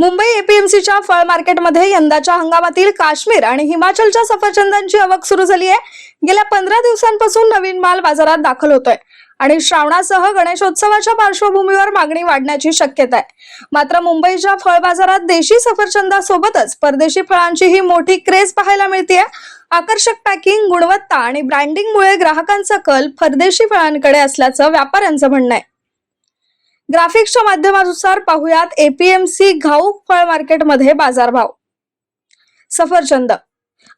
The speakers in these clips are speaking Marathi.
मुंबई एपीएमसीच्या फळ मार्केटमध्ये यंदाच्या हंगामातील काश्मीर आणि हिमाचलच्या सफरचंदांची आवक सुरू झाली आहे। गेल्या 15 दिवसांपासून नवीन माल बाजारात दाखल होतोय आणि श्रावणासह गणेशोत्सवाच्या पार्श्वभूमीवर मागणी वाढण्याची शक्यता आहे। मात्र मुंबईच्या फळ बाजारात देशी सफरचंदासोबतच परदेशी फळांचीही मोठी क्रेज पाहायला मिळते। आकर्षक पॅकिंग, गुणवत्ता आणि ब्रँडिंगमुळे ग्राहकांचा कल परदेशी फळांकडे असल्याचं व्यापाऱ्यांचं म्हणणं आहे। ग्राफिक्सच्या माध्यमानुसार पाहुयात एपीएमसी घाऊक फळ मार्केटमध्ये बाजारभाव। सफरचंद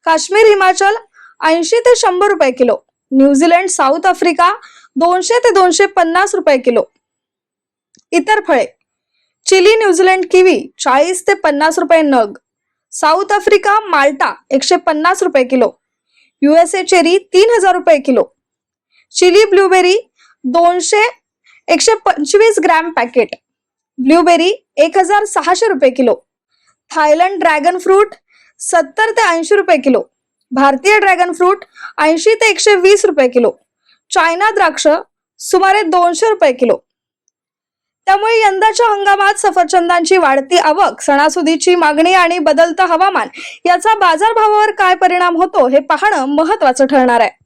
काश्मीर हिमाचल 80 ते 100 रुपये किलो, न्यूझीलंड साऊथ आफ्रिका 200 ते 250 रुपये किलो। इतर फळे चिली न्यूझीलंड किवी 40 ते 50 रुपये नग, साऊथ आफ्रिका माल्टा 150 रुपये किलो, यूएसए चेरी 3000 रुपये kilo, Chile blueberry 125 gram packet, blueberry 1600 रुपये किलो, थायलंड ड्रॅगन फ्रूट 70 ते 80 रुपये किलो, भारतीय ड्रॅगन फ्रूट 80 ते 120 रुपये किलो, चायना द्राक्ष सुमारे 200 रुपये किलो। त्यामुळे यंदाच्या हंगामात सफरचंदांची वाढती आवक, सणासुदीची मागणी आणि बदलतं हवामान याचा बाजारभावावर काय परिणाम होतो हे पाहणं महत्त्वाचं ठरणार आहे।